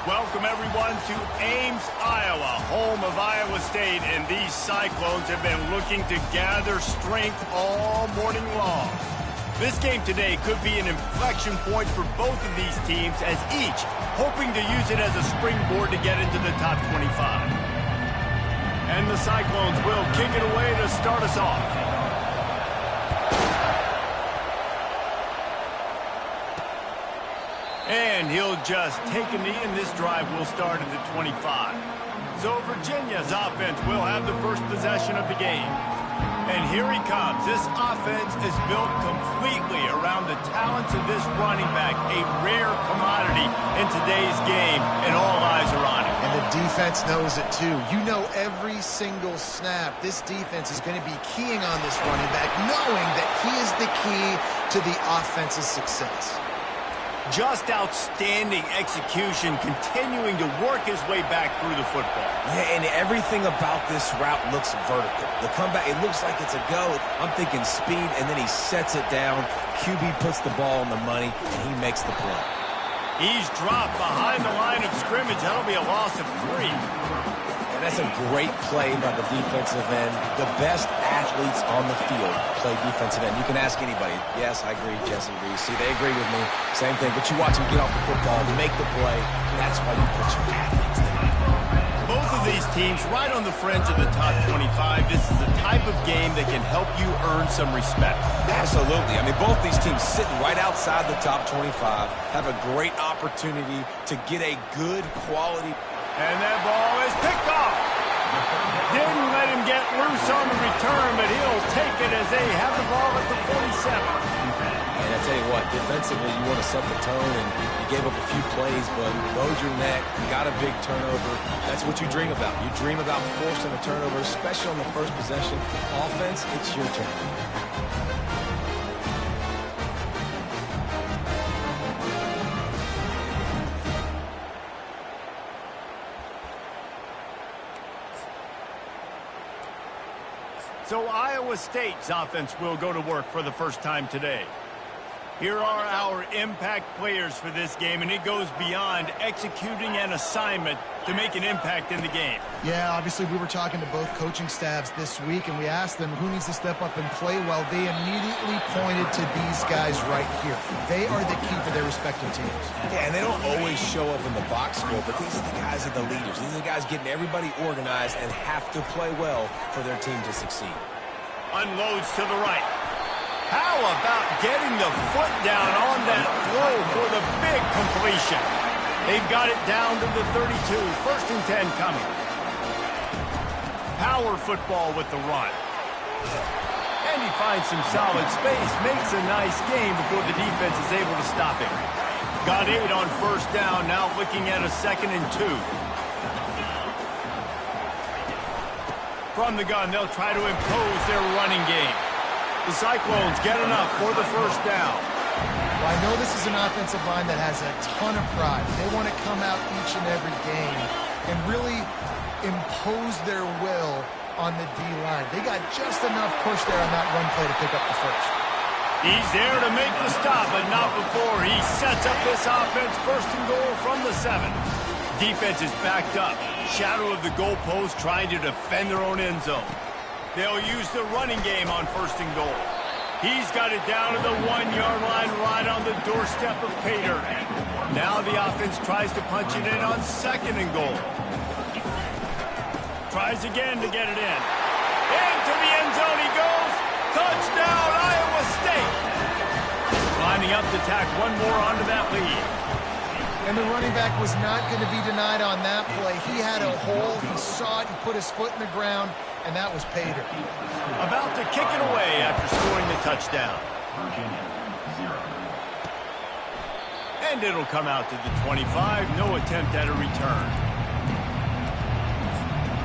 Welcome, everyone, to Ames, Iowa, home of Iowa State, and these Cyclones have been looking to gather strength all morning long. This game today could be an inflection point for both of these teams, as each hoping to use it as a springboard to get into the top 25. And the Cyclones will kick it away to start us off. And he'll just take a knee, and this drive will start at the 25. So Virginia's offense will have the first possession of the game. And here he comes. This offense is built completely around the talents of this running back, a rare commodity in today's game, and all eyes are on him. And the defense knows it too. You know every single snap, this defense is going to be keying on this running back, knowing that he is the key to the offense's success. Just outstanding execution, continuing to work his way back through the football. Yeah, and everything about this route looks vertical. The comeback, it looks like it's a go. I'm thinking speed, and then he sets it down. QB puts the ball on the money, and he makes the play. He's dropped behind the line of scrimmage. That'll be a loss of 3. And that's a great play by the defensive end. The best athletes on the field play defensive end. You can ask anybody. Yes, I agree, Jesse Reese. See, they agree with me. Same thing. But you watch them get off the football, make the play. That's why you put your athletes there. Both of these teams right on the fringe of the top 25. This is the type of game that can help you earn some respect. Absolutely. I mean, both these teams sitting right outside the top 25 have a great opportunity to get a good quality. And that ball is picked off. Didn't let him get loose on the return, but he'll take it as they have the ball at the 47. And I tell you what, defensively, you want to set the tone, and you gave up a few plays, but bowed your neck, got a big turnover. That's what you dream about. You dream about forcing a turnover, especially on the first possession. Offense, it's your turn. So Iowa State's offense will go to work for the first time today. Here are our impact players for this game, and it goes beyond executing an assignment to make an impact in the game. Yeah, obviously we were talking to both coaching staffs this week, and we asked them who needs to step up and play well. They immediately pointed to these guys right here. They are the key for their respective teams. Yeah, and they don't always show up in the box score, but these are the guys that are the leaders. These are the guys getting everybody organized and have to play well for their team to succeed. Unloads to the right. How about getting the foot down on that throw for the big completion? They've got it down to the 32. 1st and 10 coming. Power football with the run. And he finds some solid space. Makes a nice game before the defense is able to stop him. Got 8 on 1st down. Now looking at a 2nd and 2. From the gun, they'll try to impose their running game. The Cyclones get enough for the 1st down. Well, I know this is an offensive line that has a ton of pride. They want to come out each and every game and really impose their will on the D-line. They got just enough push there on that run play to pick up the 1st. He's there to make the stop, but not before he sets up this offense. 1st and goal from the 7. Defense is backed up. Shadow of the goalpost, trying to defend their own end zone. They'll use the running game on 1st and goal. He's got it down to the 1-yard line right on the doorstep of Palr. Now the offense tries to punch it in on 2nd and goal. Tries again to get it in. Into the end zone he goes. Touchdown, Iowa State. Lining up to tack one more onto that lead. And the running back was not going to be denied on that play. He had a hole. He saw it. He put his foot in the ground, and that was Palr. About to kick it away after scoring the touchdown. And it'll come out to the 25. No attempt at a return.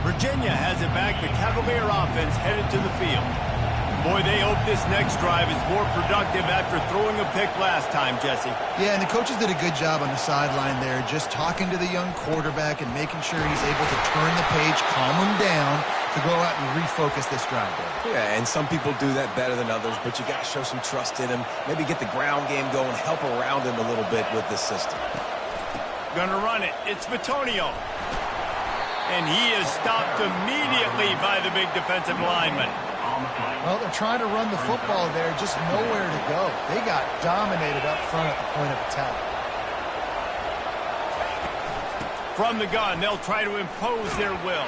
Virginia has it back. The Cavalier offense headed to the field. Boy, they hope this next drive is more productive after throwing a pick last time, Jesse. Yeah, and the coaches did a good job on the sideline there, just talking to the young quarterback and making sure he's able to turn the page, calm him down, to go out and refocus this drive there. Yeah, and some people do that better than others, but you got to show some trust in him. Maybe get the ground game going, help around him a little bit with this system. Gonna run it. It's Bitonio. And he is stopped immediately by the big defensive lineman. Well, they're trying to run the football there, just nowhere to go. They got dominated up front at the point of attack. From the gun, they'll try to impose their will.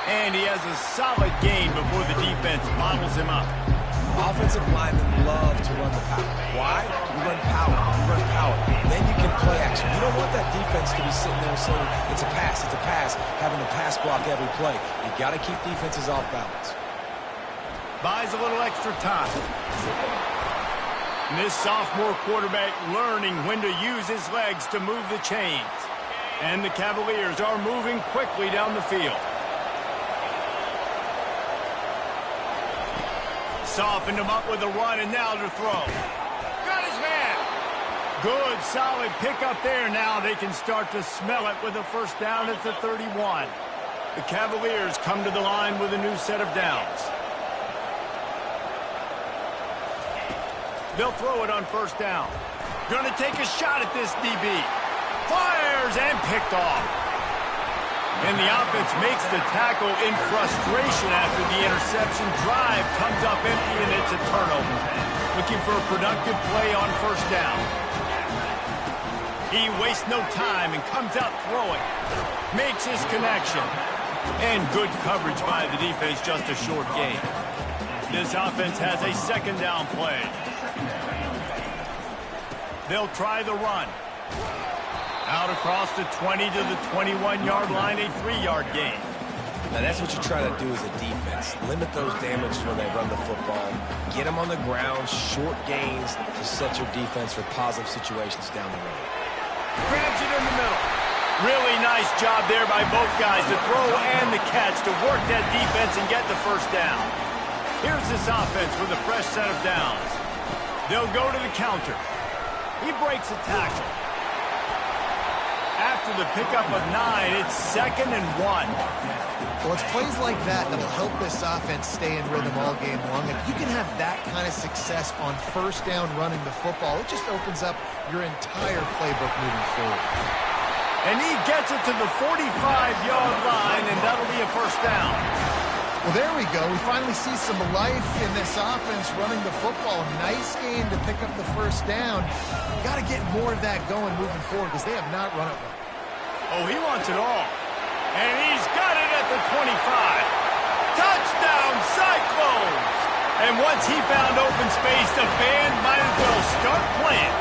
And he has a solid gain before the defense bottles him up. Offensive linemen love to run the power. Why? You run power. You run power. Then you can play action. You don't want that defense to be sitting there saying, it's a pass, having to pass block every play. You got to keep defenses off balance. Buys a little extra time. And this sophomore quarterback learning when to use his legs to move the chains. And the Cavaliers are moving quickly down the field. Softened him up with a run, and now to throw. Got his man. Good, solid pickup there. Now they can start to smell it with a first down at the 31. The Cavaliers come to the line with a new set of downs. They'll throw it on first down. Gonna take a shot at this DB. Fires and picked off. And the offense makes the tackle in frustration after the interception. Drive comes up empty, and it's a turnover. Looking for a productive play on first down. He wastes no time and comes out throwing. Makes his connection. And good coverage by the defense, just a short gain. This offense has a second down play. They'll try the run. Out across the 20 to the 21-yard line, a 3-yard gain. Now, that's what you try to do as a defense. Limit those damages when they run the football. Get them on the ground, short gains to set your defense for positive situations down the road. Grabs it in the middle. Really nice job there by both guys, the throw and the catch to work that defense and get the first down. Here's this offense with a fresh set of downs. They'll go to the counter. He breaks a tackle. After the pickup of 9, it's 2nd and 1. Well, it's plays like that that'll help this offense stay in rhythm all game long. If you can have that kind of success on first down running the football, it just opens up your entire playbook moving forward. And he gets it to the 45-yard line, and that'll be a first down. Well, there we go. We finally see some life in this offense running the football. Nice game to pick up the first down. Got to get more of that going moving forward because they have not run it well. Oh, he wants it all. And he's got it at the 25. Touchdown, Cyclones! And once he found open space, the band might as well start playing.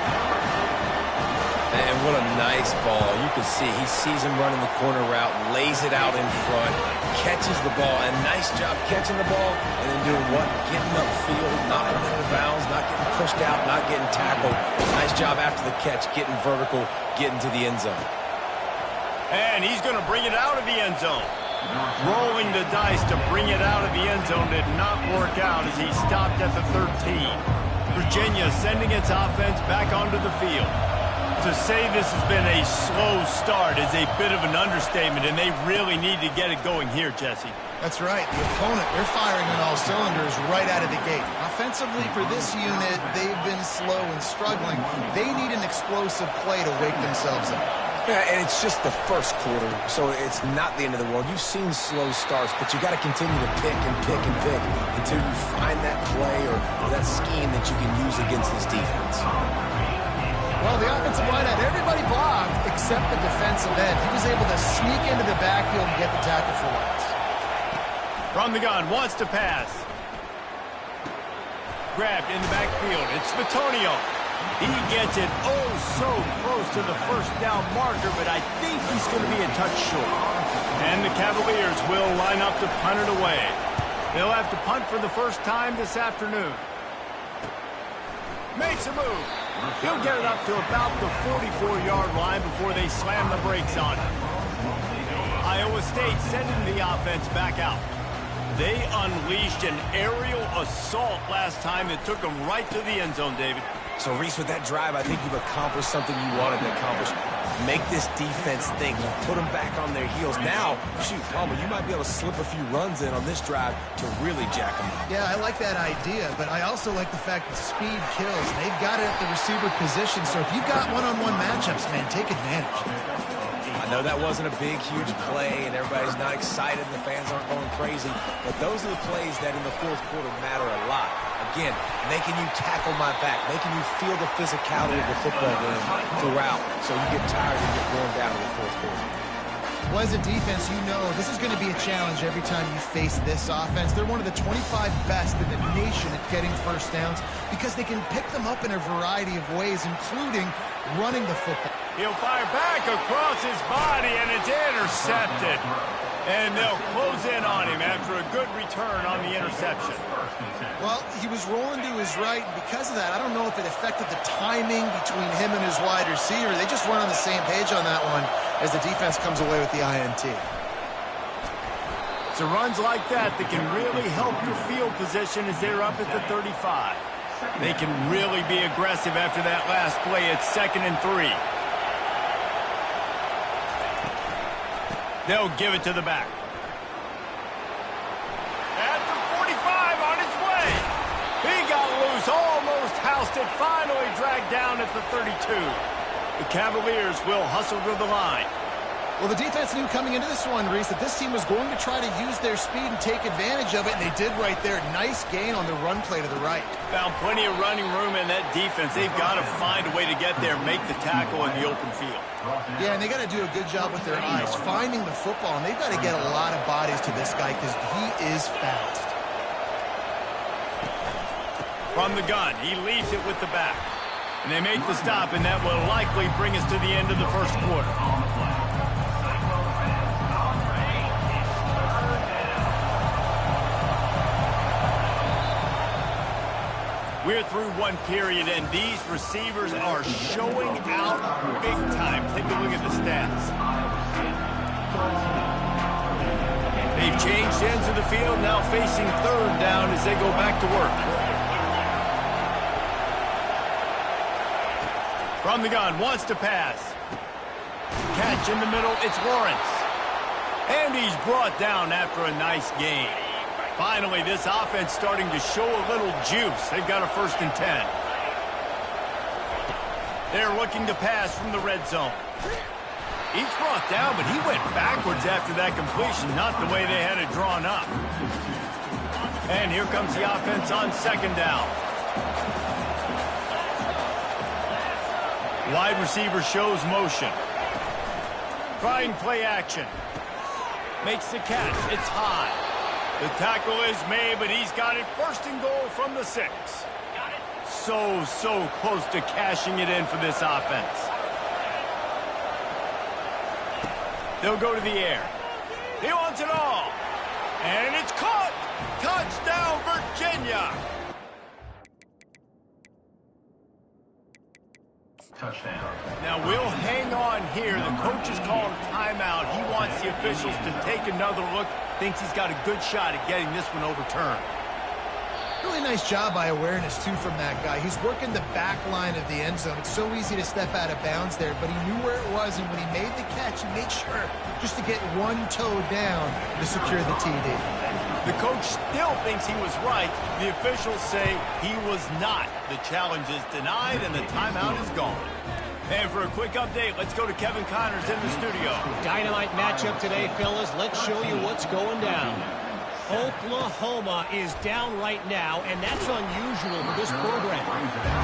And what a nice ball. You can see he sees him running the corner route, lays it out in front, catches the ball, and nice job catching the ball, and then doing what? Getting upfield, not running out of bounds, not getting pushed out, not getting tackled. Nice job after the catch, getting vertical, getting to the end zone. And he's going to bring it out of the end zone. Rolling the dice to bring it out of the end zone did not work out as he stopped at the 13. Virginia sending its offense back onto the field. To say this has been a slow start is a bit of an understatement, and they really need to get it going here, Jesse. That's right. The opponent, they're firing on all cylinders right out of the gate. Offensively, for this unit, they've been slow and struggling. They need an explosive play to wake themselves up. Yeah, and it's just the first quarter, so it's not the end of the world. You've seen slow starts, but you got to continue to pick and pick and pick until you find that play or that scheme that you can use against this defense. Well, the offensive line had everybody blocked except the defensive end. He was able to sneak into the backfield and get the tackle for once. From the gun, wants to pass. Grabbed in the backfield. It's Bitonio. He gets it oh so close to the first down marker, but I think he's going to be a touch short. And the Cavaliers will line up to punt it away. They'll have to punt for the first time this afternoon. Makes a move. He'll get it up to about the 44-yard line before they slam the brakes on it. Iowa State sending the offense back out. They unleashed an aerial assault last time that took them right to the end zone, David. So, Reese, with that drive, I think you've accomplished something you wanted to accomplish. make this defense think, put them back on their heels. Now, shoot, Palmer, you might be able to slip a few runs in on this drive to really jack them up. Yeah, I like that idea, but I also like the fact that speed kills. They've got it at the receiver position, so if you've got one-on-one matchups, man, take advantage. I know that wasn't a big, huge play, and everybody's not excited, and the fans aren't going crazy, but those are the plays that in the fourth quarter matter a lot. Again, making you tackle my back, making you feel the physicality of the football game throughout, so you get tired and get worn down in the fourth quarter. Well, as a defense, you know this is going to be a challenge every time you face this offense. They're one of the 25 best in the nation at getting first downs because they can pick them up in a variety of ways, including running the football. He'll fire back across his body, and it's intercepted. And they'll close in on him after a good return on the interception. Well, he was rolling to his right, and because of that, I don't know if it affected the timing between him and his wide receiver. They just weren't on the same page on that one as the defense comes away with the INT. So runs like that can really help your field position as they're up at the 35. They can really be aggressive after that last play at 2nd and 3. They'll give it to the back. At the 45 on his way. He got loose, almost housed it, finally dragged down at the 32. The Cavaliers will hustle to the line. Well, the defense knew coming into this one, Reese, that this team was going to try to use their speed and take advantage of it, and they did right there. Nice gain on the run play to the right. Found plenty of running room in that defense. They've got to find a way to get there, make the tackle in the open field. Yeah, and they got to do a good job with their eyes, finding the football, and they've got to get a lot of bodies to this guy because he is fast. From the gun, he leaves it with the back. And they make the stop, and that will likely bring us to the end of the first quarter. We're through one period, and these receivers are showing out big time. Take a look at the stats. They've changed ends of the field, now facing 3rd down as they go back to work. From the gun, wants to pass. Catch in the middle, it's Lawrence. And he's brought down after a nice gain. Finally, this offense starting to show a little juice. They've got a 1st and 10. They're looking to pass from the red zone. He's brought down, but he went backwards after that completion, not the way they had it drawn up. And here comes the offense on 2nd down. Wide receiver shows motion. Trying play action. Makes the catch. It's high. The tackle is made, but he's got it 1st and goal from the 6. So close to cashing it in for this offense. They'll go to the air. He wants it all. And it's caught. Touchdown, Virginia. Touchdown. Now, we'll hang on here. The coach is calling timeout. He wants the officials to take another look. Thinks he's got a good shot at getting this one overturned. Really nice job by awareness, too, from that guy. He's working the back line of the end zone. It's so easy to step out of bounds there, but he knew where it was, and when he made the catch, he made sure just to get one toe down to secure the TD. The coach still thinks he was right. The officials say he was not. The challenge is denied, and the timeout is gone. And for a quick update, let's go to Kevin Connors in the studio. Dynamite matchup today, fellas. Let's show you what's going down. Oklahoma is down right now, and that's unusual for this program.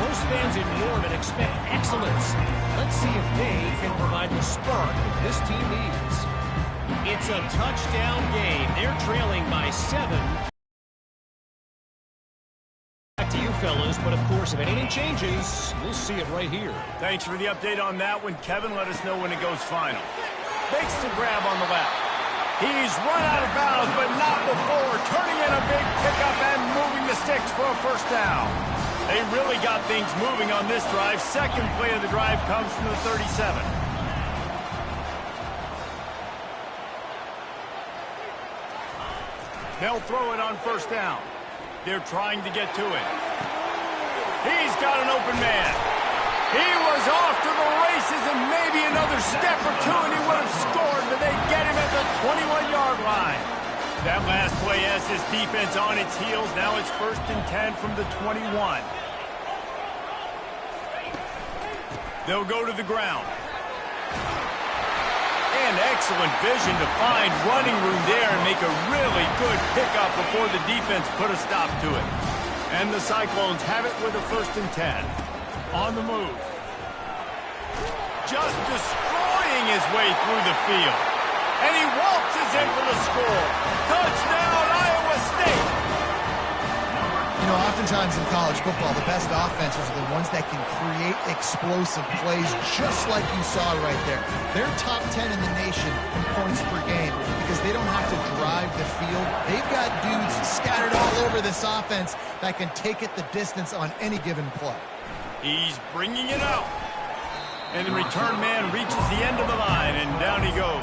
Most fans in Norman expect excellence. Let's see if they can provide the spark that this team needs. It's a touchdown game. They're trailing by 7. Back to you, fellas, but of course, if anything changes, we'll see it right here. Thanks for the update on that one. Kevin, let us know when it goes final. Makes the grab on the left. He's run out of bounds, but not before turning in a big pickup and moving the sticks for a 1st down. They really got things moving on this drive. 2nd play of the drive comes from the 37. They'll throw it on 1st down. They're trying to get to it. He's got an open man. He was off to the races and maybe another step or two and he would have scored, but they get him at the 21-yard line. That last play has this defense on its heels. Now it's 1st and 10 from the 21. They'll go to the ground. And excellent vision to find running room there and make a really good pickup before the defense put a stop to it. And the Cyclones have it with a 1st and 10. On the move. Just destroying his way through the field. And he waltzes in for the score. Touchdown, Iowa State! You know, oftentimes in college football, the best offenses are the ones that can create explosive plays, just like you saw right there. They're top 10 in the nation in points per game because they don't have to drive the field. They've got dudes scattered all over this offense that can take it the distance on any given play. He's bringing it out. And the return man reaches the end of the line, and down he goes.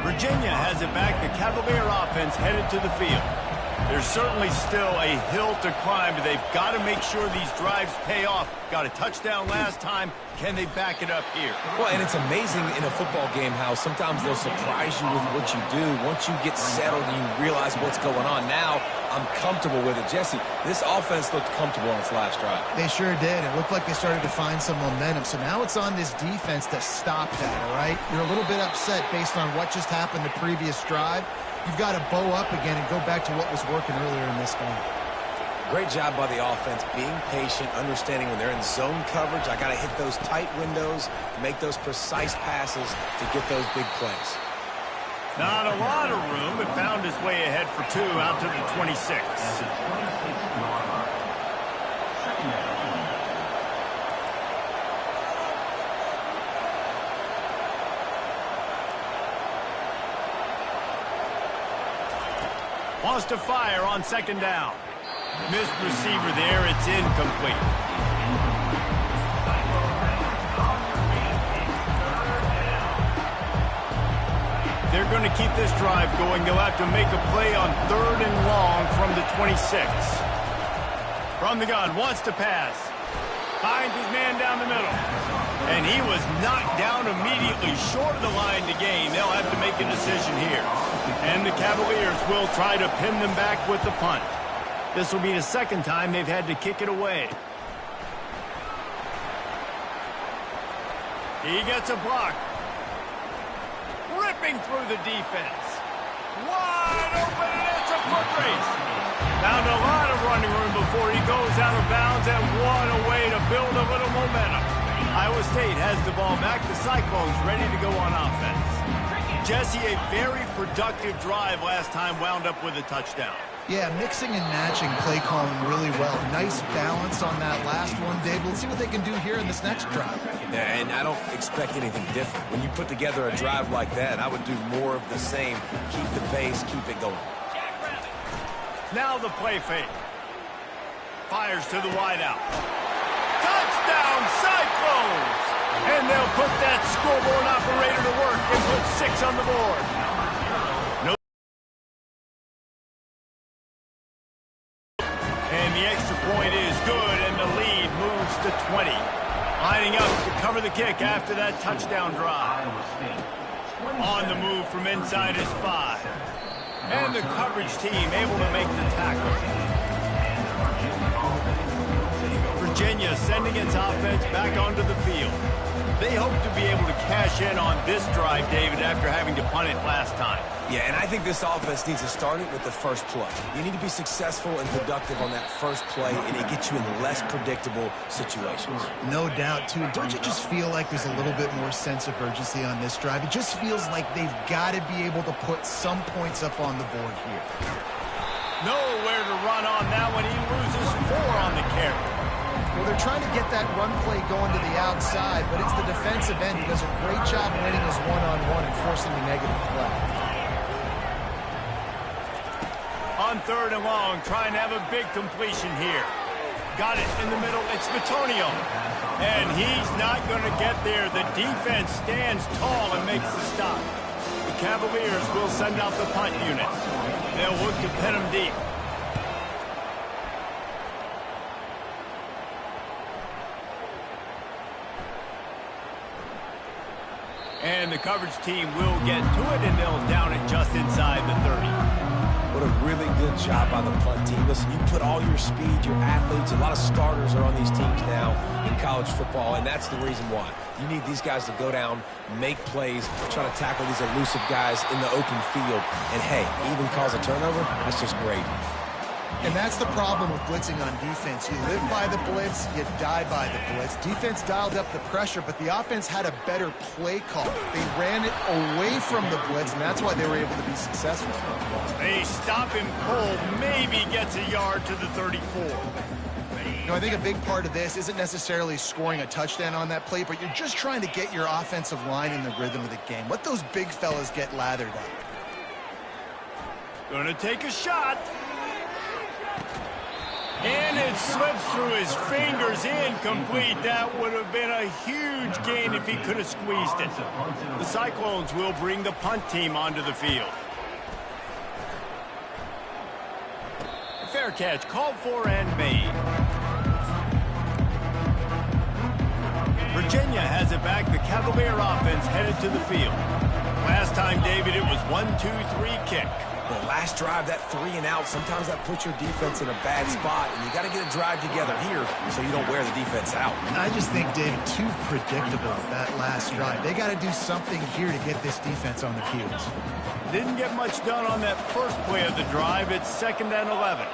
Virginia has it back. The Cavalier offense headed to the field. There's certainly still a hill to climb, but they've got to make sure these drives pay off. Got a touchdown last time. Can they back it up here? Well, and it's amazing in a football game how sometimes they'll surprise you with what you do. Once you get settled and you realize what's going on, now I'm comfortable with it. Jesse, this offense looked comfortable on its last drive. They sure did. It looked like they started to find some momentum. So now it's on this defense to stop that, all right? You're a little bit upset based on what just happened the previous drive. You've got to bow up again and go back to what was working earlier in this game. Great job by the offense, being patient, understanding when they're in zone coverage, I got to hit those tight windows, make those precise passes to get those big plays. Not a lot of room, but found his way ahead for 2 out to the 26. Wants to fire on 2nd down. Missed receiver there. It's incomplete. They're going to keep this drive going. They'll have to make a play on 3rd and long from the 26. From the gun, wants to pass. Finds his man down the middle. And he was knocked down immediately short of the line to gain. They'll have to make a decision here. And the Cavaliers will try to pin them back with the punt. This will be the 2nd time they've had to kick it away. He gets a block. Ripping through the defense. Wide open, and it's a foot race. Found a lot of running room before he goes out of bounds, and what a way to build a little momentum. Iowa State has the ball back. The Cyclones ready to go on offense. Jesse, a very productive drive last time, wound up with a touchdown. Yeah, mixing and matching play calling really well. Nice balance on that last one, Dave. Let's see what they can do here in this next drive. Yeah, and I don't expect anything different. When you put together a drive like that, I would do more of the same. Keep the pace, keep it going. Now the play fake. Fires to the wideout. Touchdown, Cyclones! And they'll put that scoreboard operator to work and put 6 on the board. No. And the extra point is good, and the lead moves to 20. Lining up to cover the kick after that touchdown drive. On the move from inside his 5. And the coverage team able to make the tackle. Virginia sending its offense back onto the field. They hope to be able to cash in on this drive, David, after having to punt it last time. Yeah, and I think this offense needs to start it with the first play. You need to be successful and productive on that first play, and it gets you in less predictable situations. No doubt, too. Don't you just feel like there's a little bit more sense of urgency on this drive? It just feels like they've got to be able to put some points up on the board here. Nowhere to run on that one. He loses 4 on the carry. Well, they're trying to get that run play going to the outside, but it's the defensive end who does a great job winning his one-on-one and forcing the negative play. On 3rd and long, trying to have a big completion here. Got it in the middle. It's Bitonio. And he's not going to get there. The defense stands tall and makes the stop. The Cavaliers will send out the punt unit. They'll look to pin him deep. And the coverage team will get to it, and they'll down it just inside the 30. What a really good job by the punt team. Listen, you put all your speed, your athletes, a lot of starters are on these teams now in college football, and that's the reason why. You need these guys to go down, make plays, try to tackle these elusive guys in the open field. And, hey, even cause a turnover, that's just great. And that's the problem with blitzing on defense. You live by the blitz, you die by the blitz. Defense dialed up the pressure, but the offense had a better play call. They ran it away from the blitz, and that's why they were able to be successful. They stop him cold, maybe gets a yard to the 34. You know, I think a big part of this isn't necessarily scoring a touchdown on that play, but you're just trying to get your offensive line in the rhythm of the game. Let those big fellas get lathered up. Gonna take a shot. And it slips through his fingers, incomplete. That would have been a huge gain if he could have squeezed it. The Cyclones will bring the punt team onto the field. Fair catch called for and made. Virginia has it back. The Cavalier offense headed to the field. Last time, David, it was 1-2-3 kick. The last drive, that 3 and out, sometimes that puts your defense in a bad spot, and you got to get a drive together here so you don't wear the defense out. I just think, David, too predictable, that last drive. They got to do something here to get this defense on their heels. Didn't get much done on that first play of the drive. It's 2nd and 11.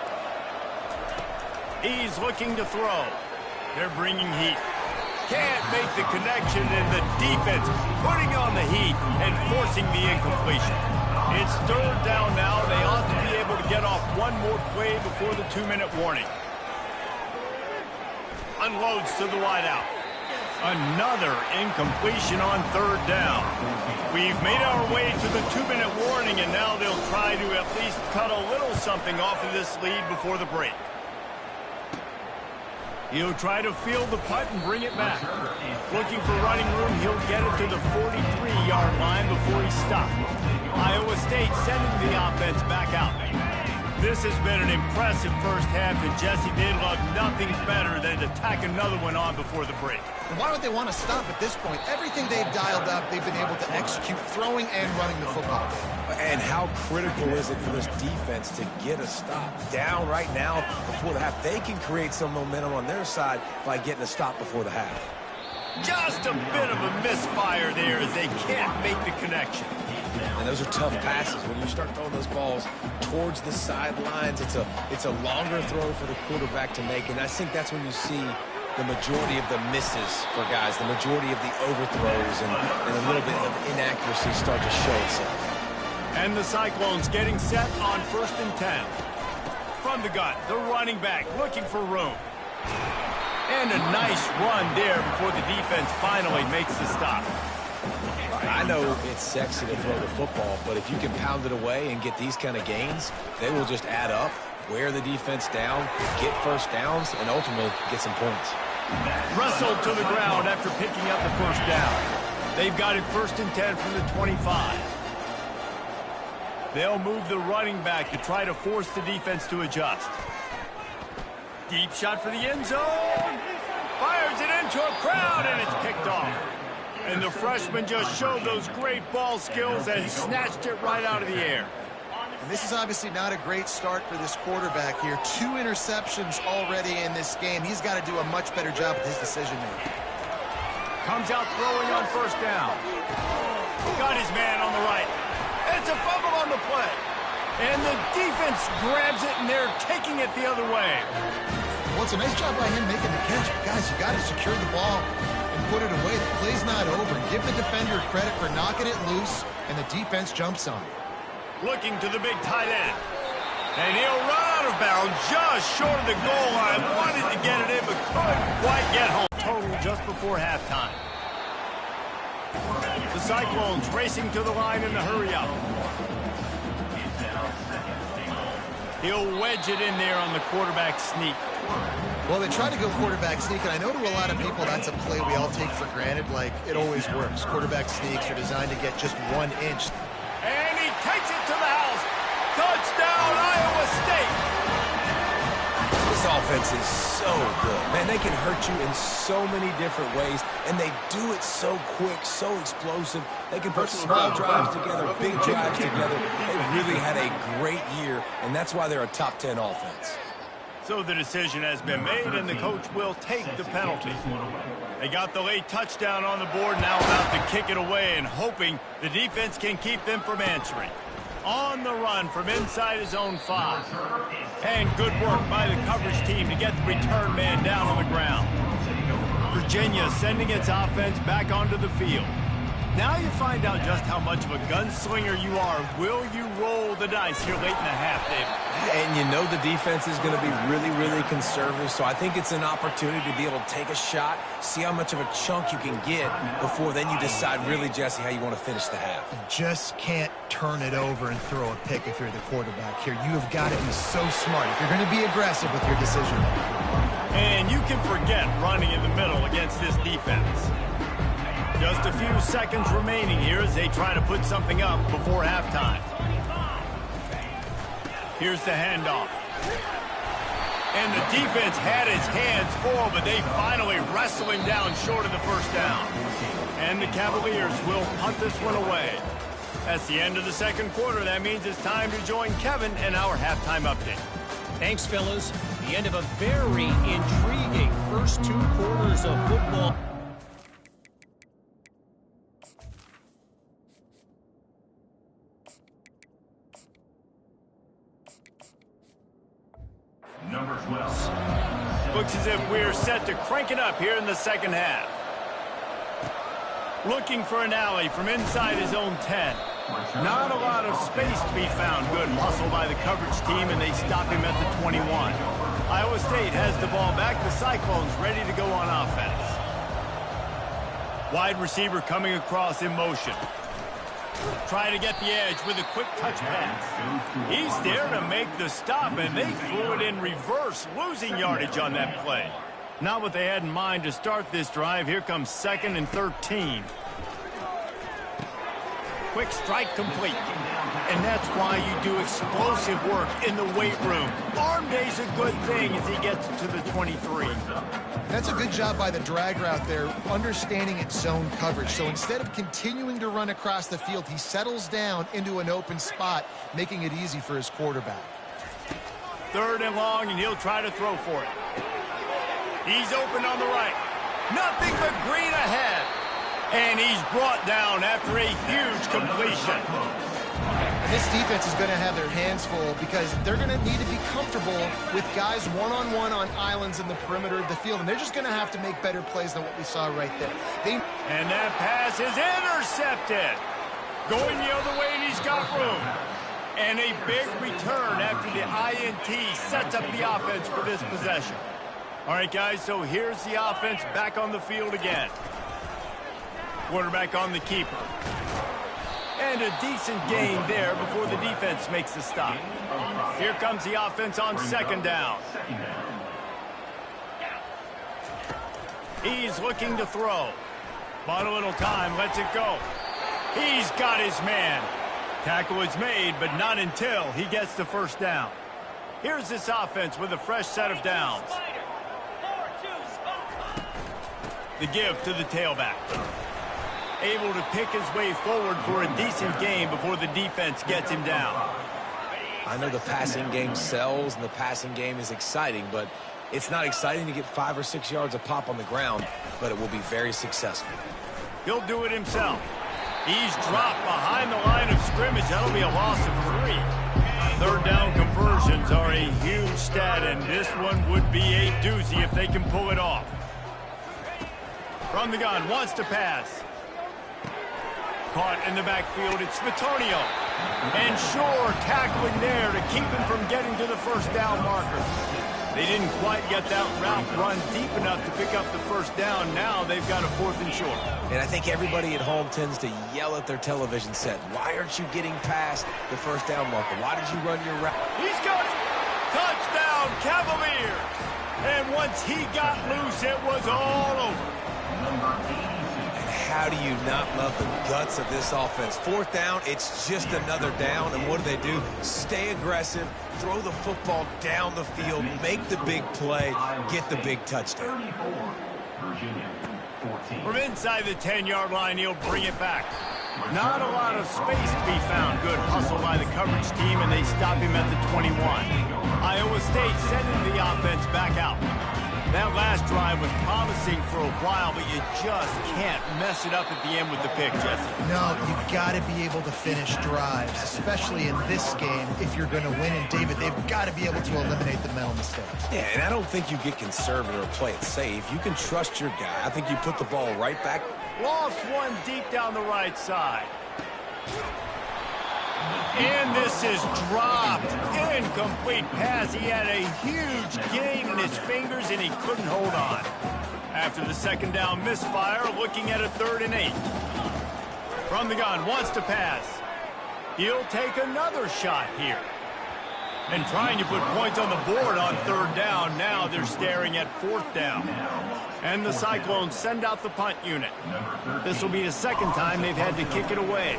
He's looking to throw. They're bringing heat. Can't make the connection, and the defense putting on the heat and forcing the incompletion. It's 3rd down now. They ought to be able to get off one more play before the 2-minute warning. Unloads to the wideout. Another incompletion on 3rd down. We've made our way to the 2-minute warning, and now they'll try to at least cut a little something off of this lead before the break. He'll try to field the punt and bring it back. Looking for running room, he'll get it to the 43-yard line before he stopped. Iowa State sending the offense back out. This has been an impressive first half, and Jesse, they'd love nothing better than to tack another one on before the break. And why would they want to stop at this point? Everything they've dialed up, they've been able to execute throwing and running the football. And how critical is it for this defense to get a stop? Down right now before the half. They can create some momentum on their side by getting a stop before the half. Just a bit of a misfire there as they can't make the connection. And those are tough passes. When you start throwing those balls towards the sidelines, it's a longer throw for the quarterback to make. And I think that's when you see the majority of the misses for guys, the majority of the overthrows and a little bit of inaccuracy start to show itself. And the Cyclones getting set on 1st and 10. From the gun, the running back looking for room. And a nice run there before the defense finally makes the stop. I know it's sexy to throw the football, but if you can pound it away and get these kind of gains, they will just add up, wear the defense down, get first downs, and ultimately get some points. Wrestled to the ground after picking up the first down. They've got it 1st and 10 from the 25. They'll move the running back to try to force the defense to adjust. Deep shot for the end zone. Fires it into a crowd, and it's picked off. And the freshman just showed those great ball skills and snatched it right out of the air. And this is obviously not a great start for this quarterback here. 2 interceptions already in this game. He's got to do a much better job with his decision-making. Comes out throwing on 1st down. Got his man on the right. It's a fumble on the play. And the defense grabs it, and they're taking it the other way. Well, it's a nice job by him making the catch. But guys, you got to secure the ball and put it away. The play's not over. Give the defender credit for knocking it loose, and the defense jumps on it. Looking to the big tight end. And he'll run out of bounds just short of the goal line. Wanted to get it in, but couldn't quite get home. Total just before halftime. The Cyclones racing to the line in the hurry-up. He'll wedge it in there on the quarterback sneak. Well, they try to go quarterback sneak, and I know to a lot of people that's a play we all take for granted, like it always works. Quarterback sneaks are designed to get just 1 inch. And he takes it to the house. Touchdown, Iowa State. This This offense is so good. Man, they can hurt you in so many different ways, and they do it so quick, so explosive. They can put small drives together, big drives together. They really had a great year, and that's why they're a top 10 offense. So the decision has been made, and the coach will take the penalty. They got the late touchdown on the board, now about to kick it away and hoping the defense can keep them from answering. On the run from inside his own 5. And good work by the coverage team to get the return man down on the ground. Virginia sending its offense back onto the field. Now you find out just how much of a gunslinger you are. Will you roll the dice here late in the half, David? And you know the defense is going to be really, really conservative, so I think it's an opportunity to be able to take a shot, see how much of a chunk you can get before then you decide really, Jesse, how you want to finish the half. You just can't turn it over and throw a pick if you're the quarterback here. You have got to be so smart if you're going to be aggressive with your decision. And you can forget running in the middle against this defense. Just a few seconds remaining here as they try to put something up before halftime. Here's the handoff. And the defense had his hands full, but they finally wrestle him down short of the first down. And the Cavaliers will punt this one away. That's the end of the second quarter. That means it's time to join Kevin and our halftime update. Thanks, fellas. The end of a very intriguing first 2 quarters of football. Number 12. Looks as if we're set to crank it up here in the second half. Looking for an alley from inside his own 10. Not a lot of space to be found. Good hustle by the coverage team, and they stop him at the 21. Iowa State has the ball back. The Cyclones ready to go on offense. Wide receiver coming across in motion. Trying to get the edge with a quick touch pass. He's there to make the stop, and they threw it in reverse, losing yardage on that play. Not what they had in mind to start this drive. Here comes 2nd and 13. Quick strike complete. And that's why you do explosive work in the weight room. Arm day's a good thing as he gets to the 23. That's a good job by the drag route there, understanding its zone coverage. So instead of continuing to run across the field, he settles down into an open spot, making it easy for his quarterback. 3rd and long, and he'll try to throw for it. He's open on the right. Nothing but green ahead. And he's brought down after a huge completion. This defense is going to have their hands full because they're going to need to be comfortable with guys one-on-one on islands in the perimeter of the field, and they're just going to have to make better plays than what we saw right there. And that pass is intercepted. Going the other way, and he's got room. And a big return after the INT sets up the offense for this possession. All right, guys, so here's the offense back on the field again. Quarterback on the keeper. And a decent gain there before the defense makes the stop. Here comes the offense on 2nd down. He's looking to throw. Bought a little time, lets it go. He's got his man. Tackle is made, but not until he gets the first down. Here's this offense with a fresh set of downs. The give to the tailback. Able to pick his way forward for a decent game before the defense gets him down. I know the passing game sells and the passing game is exciting, but it's not exciting to get 5 or 6 yards a pop on the ground, but it will be very successful. He'll do it himself. He's dropped behind the line of scrimmage. That'll be a loss of 3. 3rd down conversions are a huge stat, and this one would be a doozy if they can pull it off. From the gun, wants to pass. Caught in the backfield, it's Smitonio. And Shore tackling there to keep him from getting to the first down marker. They didn't quite get that route run deep enough to pick up the first down. Now they've got a 4th and short. And I think everybody at home tends to yell at their television set. Why aren't you getting past the first down marker? Why did you run your route? He's got it! Touchdown, Cavaliers! And once he got loose, it was all over. how do you not love the guts of this offense? Fourth down, it's just another down, and what do? Stay aggressive, throw the football down the field, make the big play, get the big touchdown. From inside the 10-yard line, he'll bring it back. Not a lot of space to be found. Good hustle by the coverage team, and they stop him at the 21. Iowa State sending the offense back out. That last drive was promising for a while, but you just can't mess it up at the end with the pick, Jesse. No, you've got to be able to finish drives, especially in this game if you're going to win. And, David, they've got to be able to eliminate the mental mistakes. Yeah, and I don't think you get conservative or play it safe. You can trust your guy. I think you put the ball right back. Lost one deep down the right side. And this is dropped. Incomplete pass. He had a huge gain in his fingers, and he couldn't hold on. After the second down misfire, looking at a 3rd and 8. From the gun, wants to pass. He'll take another shot here. And trying to put points on the board on 3rd down. Now they're staring at 4th down. And the Cyclones send out the punt unit. This will be the second time they've had to kick it away.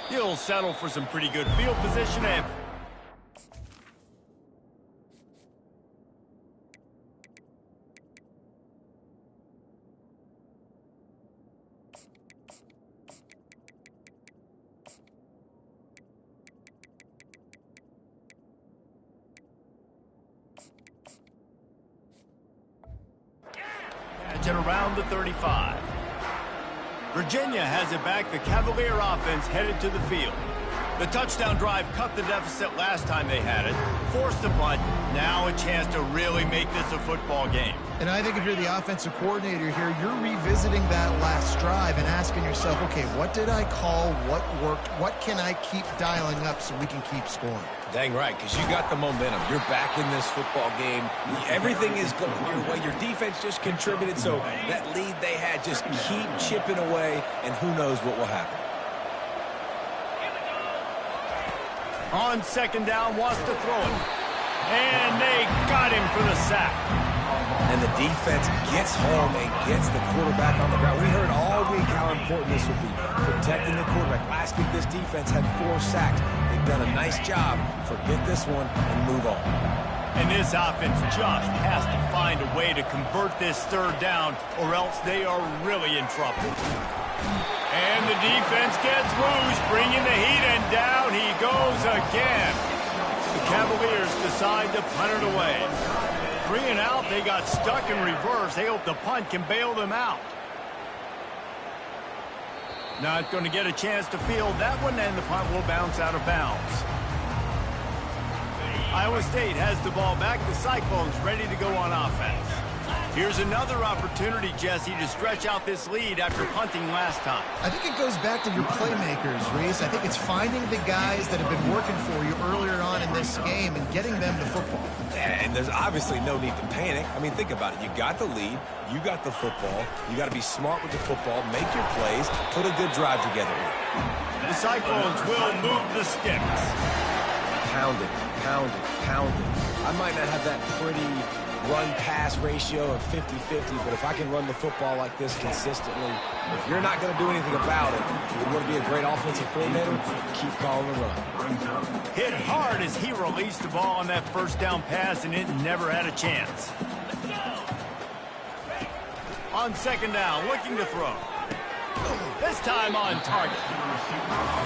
He'll settle for some pretty good field position. And at around the 35. Virginia has it back. The Cavalier offense headed to the field. The touchdown drive cut the deficit last time they had it. Forced the punt. Now a chance to really make this a football game. And I think if you're the offensive coordinator here, you're revisiting that last drive and asking yourself, okay, what did I call? What worked? What can I keep dialing up so we can keep scoring? Dang right, because you got the momentum. You're back in this football game. Everything is going your way. Your defense just contributed, so that lead they had, just keep chipping away, and who knows what will happen. On second down, wants to throw it. And they got him for the sack. And the defense gets home and gets the quarterback on the ground. We heard all week how important this would be, protecting the quarterback. Last week, this defense had 4 sacks. They've done a nice job. Forget this one and move on. And this offense just has to find a way to convert this 3rd down, or else they are really in trouble. And the defense gets loose, bringing the heat, and down he goes again. The Cavaliers decide to punt it away. 3 and out, they got stuck in reverse. They hope the punt can bail them out. Not going to get a chance to field that one, and the punt will bounce out of bounds. Iowa State has the ball back. The Cyclones ready to go on offense. Here's another opportunity, Jesse, to stretch out this lead after punting last time. I think it goes back to your playmakers, Reese. I think it's finding the guys that have been working for you earlier on in this game and getting them the football. And there's obviously no need to panic. I mean, think about it. You got the lead. You got the football. You got to be smart with the football, make your plays, put a good drive together here. The Cyclones will move the sticks. Pound it, pound it, pound it. I might not have that pretty run-pass ratio of 50-50, but if I can run the football like this consistently, if you're not going to do anything about it, you want to be a great offensive coordinator, keep calling the run. Hit hard as he released the ball on that 1st down pass, and it never had a chance. On 2nd down, looking to throw. This time on target.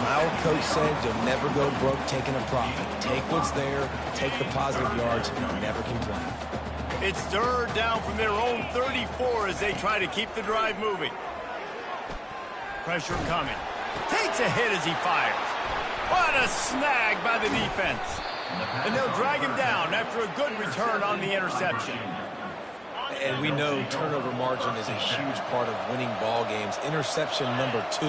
My old coach said you'll never go broke taking a profit. Take what's there, take the positive yards, and never complain. It's 3rd down from their own 34 as they try to keep the drive moving. Pressure coming. Takes a hit as he fires. What a snag by the defense. And they'll drag him down after a good return on the interception. And we know turnover margin is a huge part of winning ball games. Interception number 2.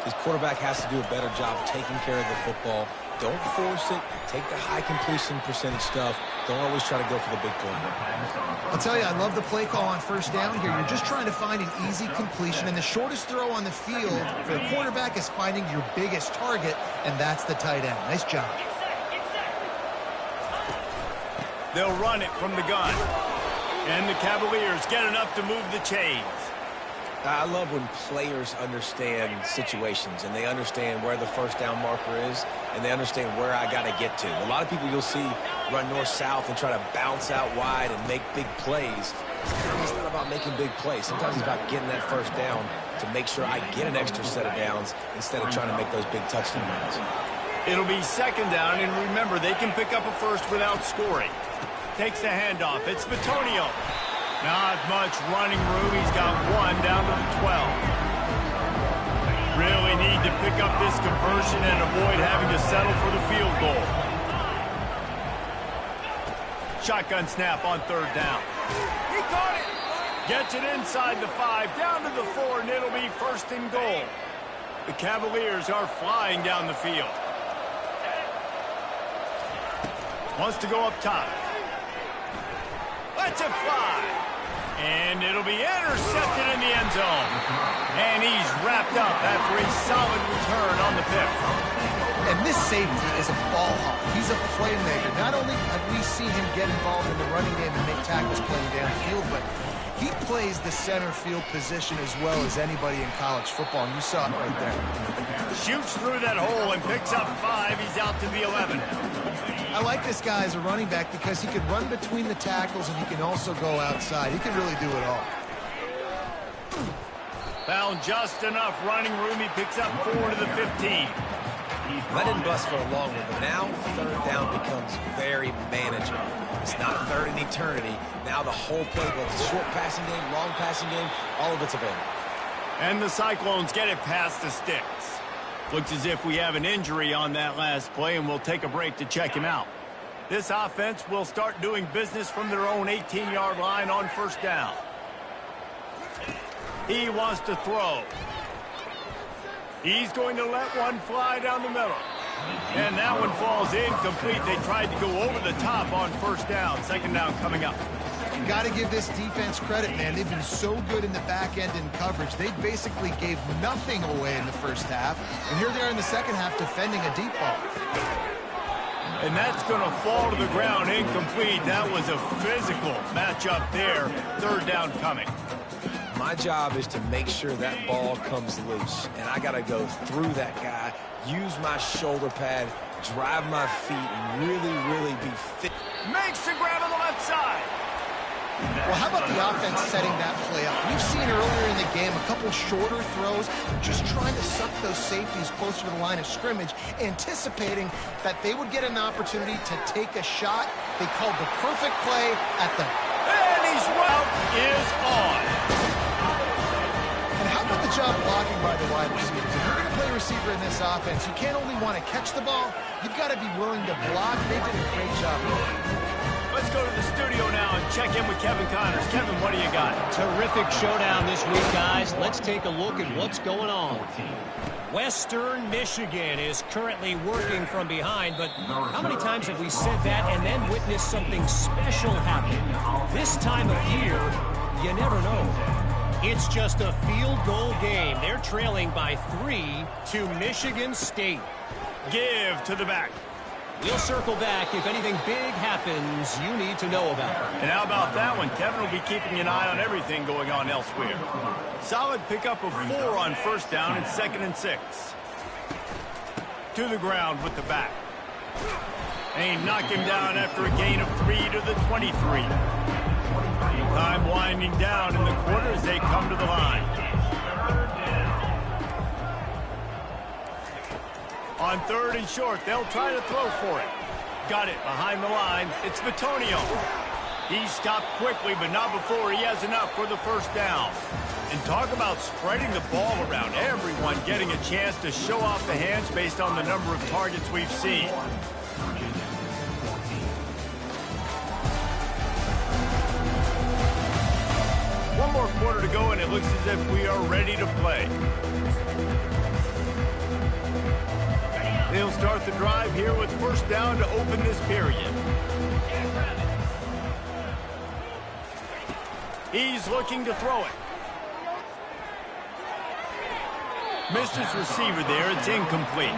His quarterback has to do a better job taking care of the football. Don't force it. Take the high completion percentage stuff. Don't always try to go for the big play. I'll tell you, I love the play call on 1st down here. You're just trying to find an easy completion, and the shortest throw on the field for the quarterback is finding your biggest target, and that's the tight end. Nice job. They'll run it from the gun. And the Cavaliers get enough to move the chains. I love when players understand situations and they understand where the first down marker is and they understand where I got to get to. A lot of people you'll see run north-south and try to bounce out wide and make big plays. Sometimes it's not about making big plays. Sometimes it's about getting that first down to make sure I get an extra set of downs instead of trying to make those big touchdown runs. It'll be second down, and remember, they can pick up a first without scoring. Takes the handoff. It's Bitonio. Not much running room. He's got one down to the 12. Really need to pick up this conversion and avoid having to settle for the field goal. Shotgun snap on third down. He caught it. Gets it inside the 5, down to the 4, and it'll be first and goal. The Cavaliers are flying down the field. Wants to go up top. Lets it fly. And it'll be intercepted in the end zone. And he's wrapped up after a solid return on the pick. And this safety is a ball hawk. He's a playmaker. Not only have we seen him get involved in the running game and make tackles playing downfield, but he plays the center field position as well as anybody in college football, and you saw it right there. Shoots through that hole and picks up 5. He's out to the 11. I like this guy as a running back because he can run between the tackles and he can also go outside. He can really do it all. Found just enough running room. He picks up 4 to the 15. That didn't bust for a long one, but now third down becomes very manageable. It's not third in eternity. Now the whole playbook, short passing game, long passing game, all of it's available. And the Cyclones get it past the sticks. Looks as if we have an injury on that last play, and we'll take a break to check him out. This offense will start doing business from their own 18-yard line on first down. He wants to throw. He's going to let one fly down the middle. And that one falls incomplete. They tried to go over the top on first down. Second down coming up. You got to give this defense credit, man. They've been so good in the back end in coverage. They basically gave nothing away in the first half. And here they are in the second half defending a deep ball. And that's going to fall to the ground incomplete. That was a physical matchup there. Third down coming. My job is to make sure that ball comes loose. And I got to go through that guy, use my shoulder pad, drive my feet, and really be fit. Makes the grab on the left side. Well, how about the offense setting that play up? We've seen earlier in the game a couple shorter throws, just trying to suck those safeties closer to the line of scrimmage, anticipating that they would get an opportunity to take a shot. They called the perfect play at the... And his route is on. And how about the job blocking by the wide receivers? If you're going to play receiver in this offense, you can't only want to catch the ball, you've got to be willing to block. They did a great job. Let's go to the studio now and check in with Kevin Connors. Kevin, what do you got? Terrific showdown this week, guys. Let's take a look at what's going on. Western Michigan is currently working from behind, but how many times have we said that and then witnessed something special happen? This time of year, you never know. It's just a field goal game. They're trailing by 3 to Michigan State. Give to the back. We'll circle back if anything big happens you need to know about. And how about that one? Kevin will be keeping an eye on everything going on elsewhere. Solid pickup of 4 on first down and 2nd and 6. To the ground with the back. And he knocked him down after a gain of 3 to the 23. Time winding down in the quarter as they come to the line. On 3rd and short, they'll try to throw for it. Got it behind the line. It's Bitonio. He stopped quickly, but not before he has enough for the first down. And talk about spreading the ball around. Everyone getting a chance to show off the hands based on the number of targets we've seen. One more quarter to go, and it looks as if we are ready to play. They'll start the drive here with first down to open this period. He's looking to throw it. Missed his receiver there. It's incomplete.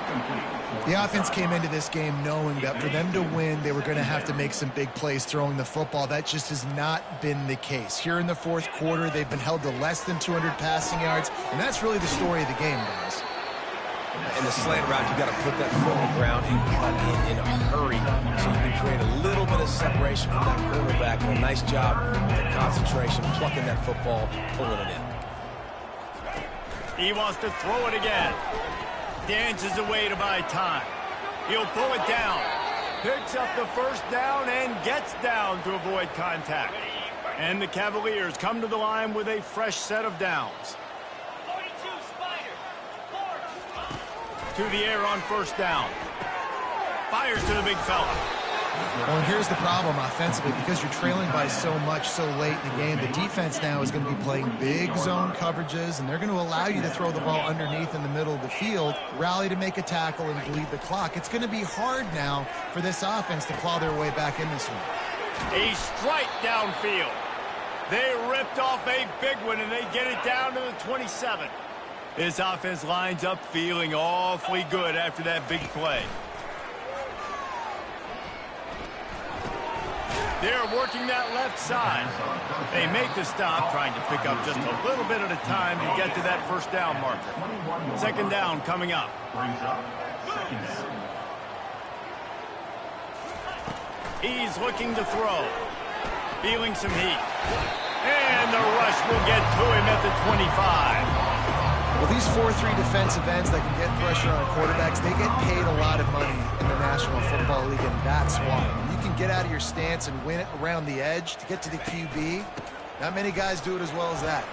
The offense came into this game knowing that for them to win, they were going to have to make some big plays throwing the football. That just has not been the case. Here in the fourth quarter, they've been held to less than 200 passing yards, and that's really the story of the game, guys. In the slant route, you got to put that foot on the ground and cut in a hurry so you can create a little bit of separation from that quarterback. And a nice job with the concentration, plucking that football, pulling it in. He wants to throw it again. Dances away to buy time. He'll pull it down. Picks up the first down and gets down to avoid contact. And the Cavaliers come to the line with a fresh set of downs. To the air on first down. Fires to the big fella. Well, and here's the problem offensively. Because you're trailing by so much so late in the game, the defense now is going to be playing big zone coverages, and they're going to allow you to throw the ball underneath in the middle of the field, rally to make a tackle, and bleed the clock. It's going to be hard now for this offense to claw their way back in this one. A strike downfield. They ripped off a big one, and they get it down to the 27. This offense lines up feeling awfully good after that big play. They're working that left side. They make the stop, trying to pick up just a little bit at a time to get to that first down marker. Second down coming up. He's looking to throw. Feeling some heat. And the rush will get to him at the 25. Well, these 4-3 defensive ends that can get pressure on quarterbacks, they get paid a lot of money in the National Football League, and that's why. You can get out of your stance and win it around the edge to get to the QB. Not many guys do it as well as that.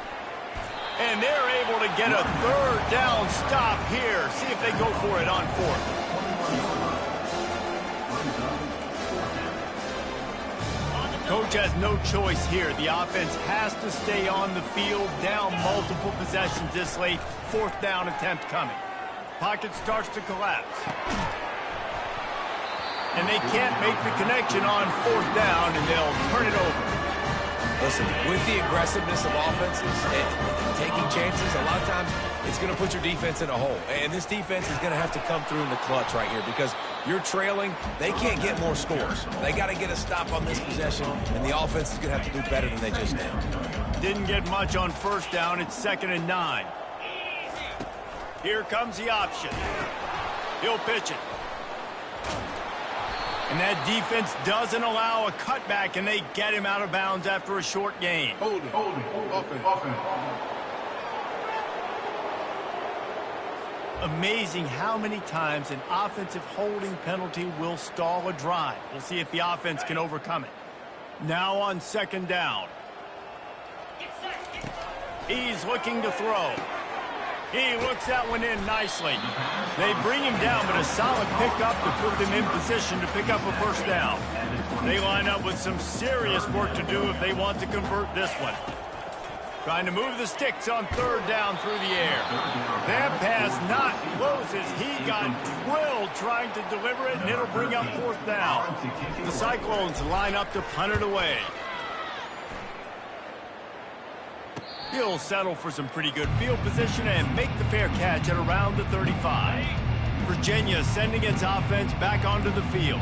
And they're able to get a third down stop here. See if they go for it on fourth. Coach has no choice here. The offense has to stay on the field, down multiple possessions this late. Fourth down attempt coming. Pocket starts to collapse. And they can't make the connection on fourth down, and they'll turn it over. Listen, with the aggressiveness of offenses and taking chances, a lot of times it's going to put your defense in a hole. And this defense is going to have to come through in the clutch right here because you're trailing. They can't get more scores. They got to get a stop on this possession, and the offense is going to have to do better than they just did. Didn't get much on first down. It's 2nd and 9. Here comes the option. He'll pitch it. And that defense doesn't allow a cutback, and they get him out of bounds after a short gain. Hold it. Offense. Amazing how many times an offensive holding penalty will stall a drive. We'll see if the offense can overcome it. Now on second down. He's looking to throw. He looks that one in nicely. They bring him down, but a solid pickup to put them in position to pick up a first down. They line up with some serious work to do if they want to convert this one. Trying to move the sticks on third down through the air. That pass not close as he got drilled trying to deliver it, and it'll bring up fourth down. The Cyclones line up to punt it away. He'll settle for some pretty good field position and make the fair catch at around the 35. Virginia sending its offense back onto the field.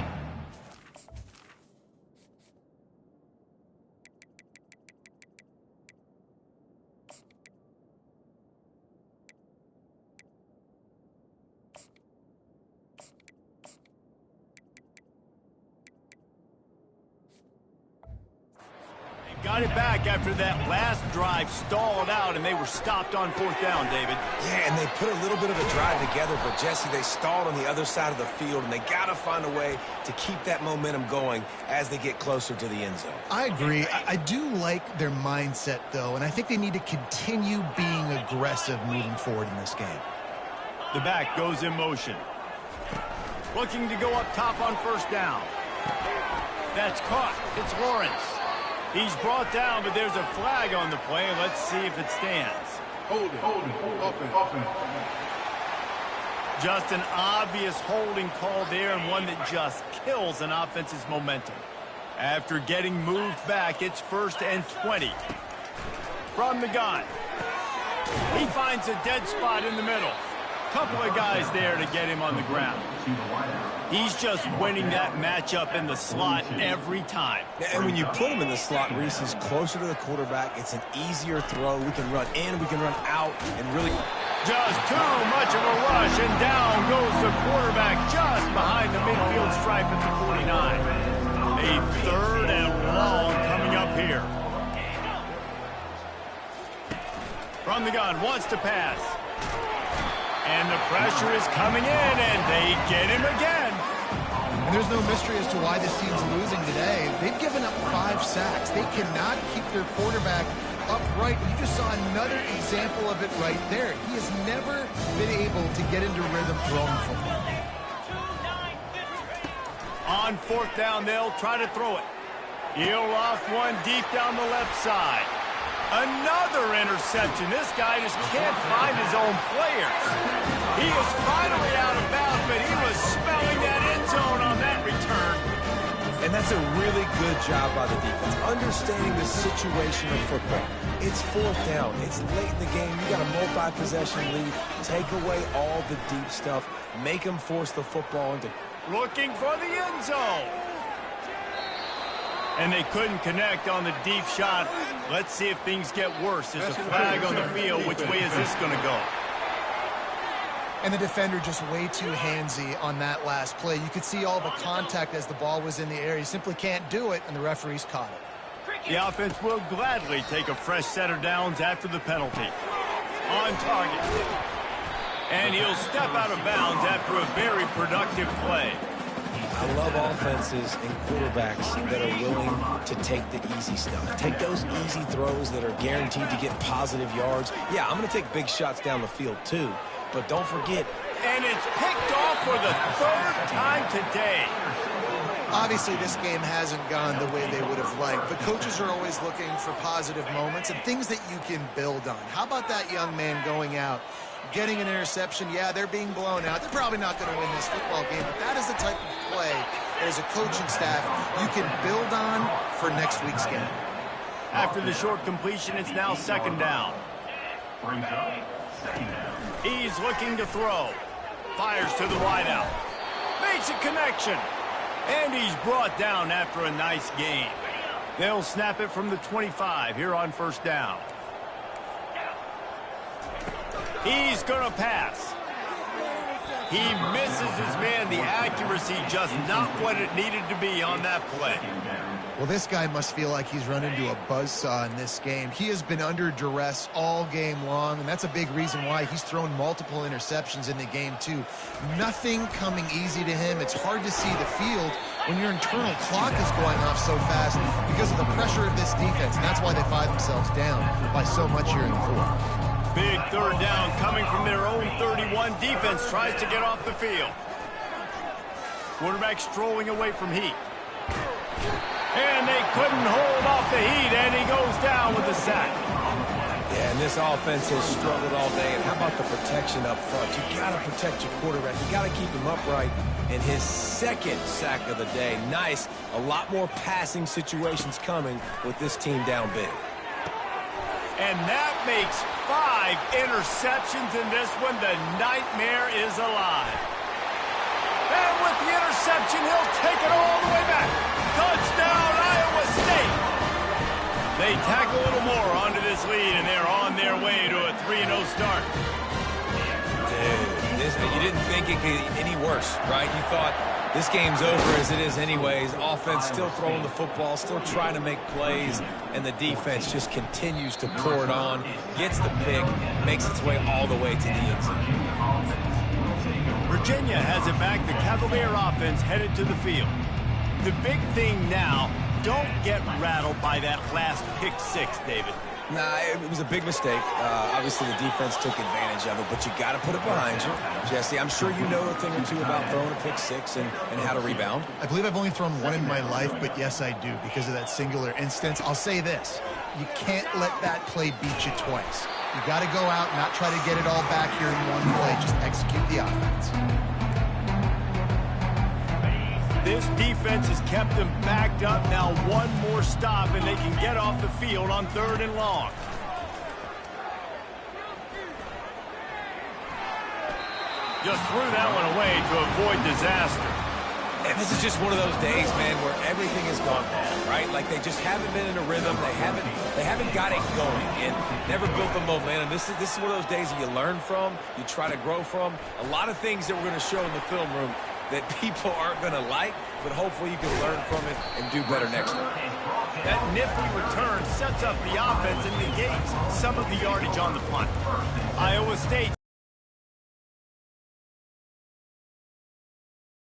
Got it back after that last drive stalled out, and they were stopped on fourth down, David. Yeah, and they put a little bit of a drive together, but, Jesse, they stalled on the other side of the field, and they got to find a way to keep that momentum going as they get closer to the end zone. I agree. I do like their mindset, though, and I think they need to continue being aggressive moving forward in this game. The back goes in motion. Looking to go up top on first down. That's caught. It's Lawrence. He's brought down, but there's a flag on the play. Let's see if it stands. Hold it. Offense. Just an obvious holding call there, and one that just kills an offense's momentum. After getting moved back, it's 1st and 20. From the gun. He finds a dead spot in the middle. Couple of guys there to get him on the ground. He's just winning that matchup in the slot every time. And when you put him in the slot, Reese is closer to the quarterback. It's an easier throw. We can run in, we can run out, and really... Just too much of a rush, and down goes the quarterback just behind the midfield stripe at the 49. A 3rd and long coming up here. From the gun, wants to pass. And the pressure is coming in, and they get him again. And there's no mystery as to why this team's losing today. They've given up 5 sacks. They cannot keep their quarterback upright. You just saw another example of it right there. He has never been able to get into rhythm throwing football. On 4th down, they'll try to throw it. He'll off one deep down the left side. Another interception. This guy just can't find his own players. He is finally out of bounds, but he was smelling that end zone on that return. And that's a really good job by the defense, understanding the situation of football. It's 4th down. It's late in the game. You got a multi-possession lead. Take away all the deep stuff. Make them force the football into... Looking for the end zone. And they couldn't connect on the deep shot. Let's see if things get worse. There's a flag on the field. Which way is this going to go? And the defender just way too handsy on that last play. You could see all the contact as the ball was in the air. He simply can't do it, and the referees caught it. The offense will gladly take a fresh set of downs after the penalty. On target. And he'll step out of bounds after a very productive play. I love offenses and quarterbacks that are willing to take the easy stuff. Take those easy throws that are guaranteed to get positive yards. Yeah, I'm going to take big shots down the field too, but don't forget. And it's picked off for the 3rd time today. Obviously, this game hasn't gone the way they would have liked, but coaches are always looking for positive moments and things that you can build on. How about that young man going out, getting an interception? Yeah, they're being blown out. They're probably not going to win this football game, but that is the type of play that as a coaching staff you can build on for next week's game. After the short completion, it's now 2nd down. He's looking to throw. Fires to the wideout. Makes a connection. And he's brought down after a nice gain. They'll snap it from the 25 here on 1st down. He's going to pass. He misses his man. The accuracy just not what it needed to be on that play. Well, this guy must feel like he's run into a buzzsaw in this game. He has been under duress all game long, and that's a big reason why he's thrown multiple interceptions in the game, too. Nothing coming easy to him. It's hard to see the field when your internal clock is going off so fast because of the pressure of this defense, and that's why they find themselves down by so much here in the 4th. Big 3rd down coming from their own 31. Defense tries to get off the field. Quarterback strolling away from heat. And they couldn't hold off the heat, and he goes down with a sack. Yeah, and this offense has struggled all day. And how about the protection up front? You got to protect your quarterback. You got to keep him upright. And his 2nd sack of the day. Nice. A lot more passing situations coming with this team down big. And that makes 5 interceptions in this one. The nightmare is alive. And with the interception, he'll take it all the way back. Touchdown, Iowa State. They tack a little more onto this lead, and they're on their way to a 3-0 start. Dude, you didn't think it could get any worse, right? You thought this game's over as it is anyways. Offense still throwing the football, still trying to make plays, and the defense just continues to pour it on, gets the pick, makes its way all the way to the end zone. Virginia has it back. The Cavalier offense headed to the field. The big thing now, don't get rattled by that last pick 6, David. Nah, it was a big mistake. Obviously, the defense took advantage of it, but you got to put it behind you. Jesse, I'm sure you know a thing or two about throwing a pick 6 and how to rebound. I believe I've only thrown one in my life, but yes, I do because of that singular instance. I'll say this. You can't let that play beat you twice. You got to go out, not try to get it all back here in one play. Just execute the offense. This defense has kept them backed up. Now one more stop, and they can get off the field on 3rd and long. Just threw that one away to avoid disaster. And this is just one of those days, man, where everything has gone wrong, right? Like they just haven't been in a rhythm. They haven't got it going and never built the momentum. This is one of those days that you learn from, you try to grow from. A lot of things that we're going to show in the film room that people aren't going to like, but hopefully you can learn from it and do better next time. That nifty return sets up the offense and negates some of the yardage on the punt. Iowa State.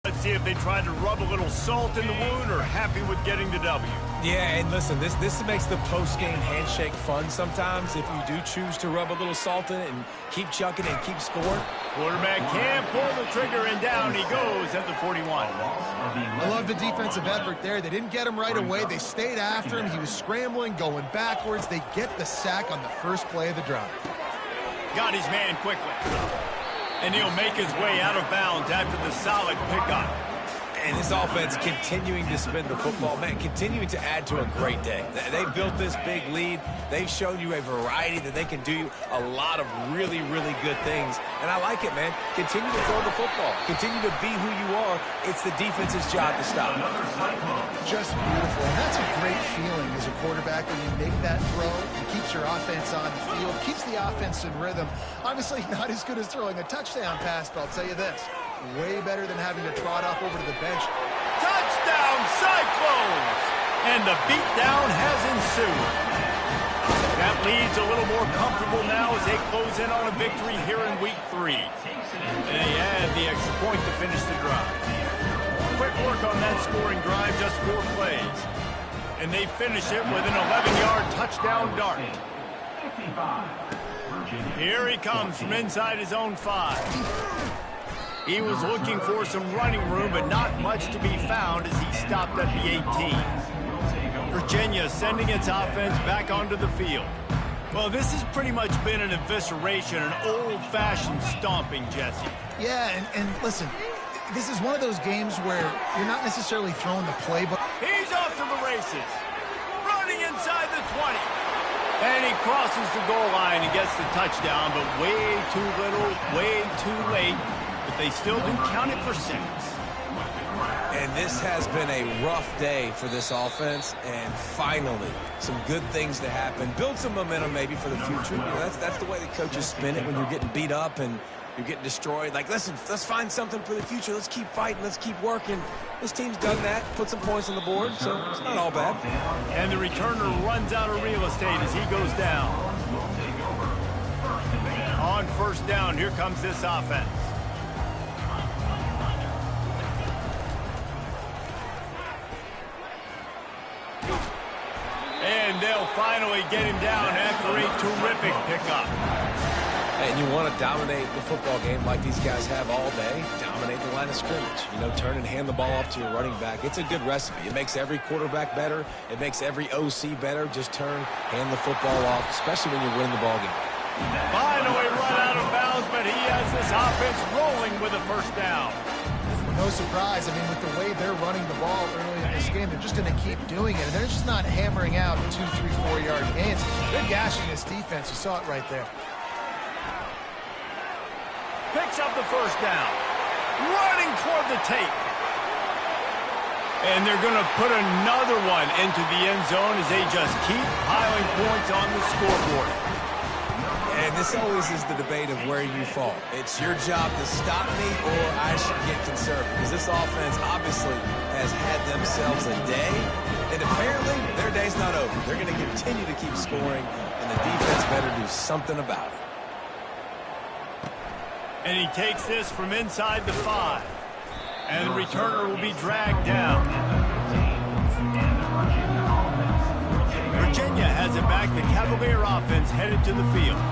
Let's see if they tried to rub a little salt in the wound or happy with getting the W. Yeah, and listen, this makes the post-game handshake fun sometimes if you do choose to rub a little salt in it and keep chucking and keep scoring. Quarterback can't pull the trigger, and down he goes at the 41. I love the defensive effort there. They didn't get him right away. They stayed after him. He was scrambling, going backwards. They get the sack on the first play of the drive. Got his man quickly. And he'll make his way out of bounds after the solid pickup. And this offense continuing to spin the football, man, continuing to add to a great day. They built this big lead. They've shown you a variety that they can do a lot of really, really good things. And I like it, man. Continue to throw the football. Continue to be who you are. It's the defense's job to stop. Just beautiful. And that's a great feeling as a quarterback when you make that throw. It keeps your offense on the field, keeps the offense in rhythm. Obviously not as good as throwing a touchdown pass, but I'll tell you this. Way better than having to trot off over to the bench. Touchdown, Cyclones! And the beatdown has ensued. That lead's a little more comfortable now as they close in on a victory here in Week 3. And they add the extra point to finish the drive. Quick work on that scoring drive, just 4 plays. And they finish it with an 11-yard touchdown dart. Here he comes from inside his own 5. He was looking for some running room, but not much to be found as he stopped at the 18. Virginia sending its offense back onto the field. Well, this has pretty much been an evisceration, an old-fashioned stomping, Jesse. Yeah, and listen, this is one of those games where you're not necessarily throwing the playbook. He's off to the races, running inside the 20. And he crosses the goal line and gets the touchdown, but way too little, way too late. But they still do count it for 6. And this has been a rough day for this offense, and finally, some good things to happen. Build some momentum maybe for the future. You know, that's the way the coaches spin it when you're getting beat up and you're getting destroyed. Like, listen, let's find something for the future. Let's keep fighting. Let's keep working. This team's done that, put some points on the board, so it's not all bad. And the returner runs out of real estate as he goes down. On first down, here comes this offense. And they'll finally get him down after a terrific pickup. And you want to dominate the football game like these guys have all day. Dominate the line of scrimmage. You know, turn and hand the ball off to your running back. It's a good recipe. It makes every quarterback better. It makes every OC better. Just turn, hand the football off, especially when you're winning the ball game. Finally run out of bounds, but he has this offense rolling with a first down. No surprise. I mean, with the way they're running the ball early in this game, they're just going to keep doing it. And they're just not hammering out 2, 3, 4-yard gains. They're gashing this defense. You saw it right there. Picks up the first down. Running toward the tape. And they're going to put another one into the end zone as they just keep piling points on the scoreboard. And this always is the debate of where you fall. It's your job to stop me or I should get conservative. Because this offense obviously has had themselves a day. And apparently their day's not over. They're going to continue to keep scoring. And the defense better do something about it. And he takes this from inside the 5. And the returner will be dragged down. Virginia has it back. The Cavalier offense headed to the field.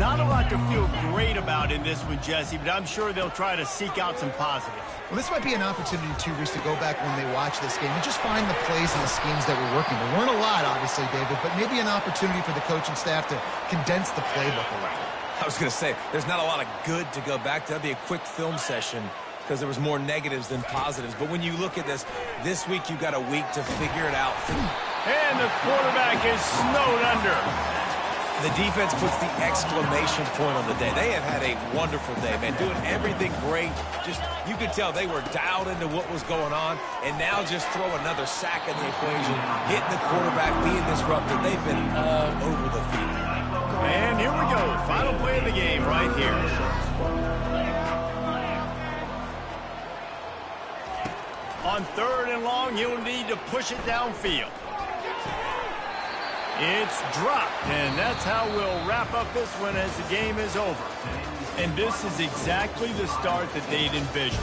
Not a lot to feel great about in this one, Jesse, but I'm sure they'll try to seek out some positives. Well, this might be an opportunity, too, Reese, to go back when they watch this game and just find the plays and the schemes that were working. There weren't a lot, obviously, David, but maybe an opportunity for the coaching staff to condense the playbook a little. I was going to say, there's not a lot of good to go back to. That'd be a quick film session because there was more negatives than positives. But when you look at this week you got a week to figure it out. And the quarterback is snowed under. The defense puts the exclamation point on the day. They have had a wonderful day, man, doing everything great. Just, you could tell they were dialed into what was going on, and now just throw another sack in the equation, hitting the quarterback, being disrupted. They've been all over the field. And here we go. Final play of the game right here. On 3rd and long, he'll need to push it downfield. It's dropped, and that's how we'll wrap up this one as the game is over. And this is exactly the start that they'd envisioned.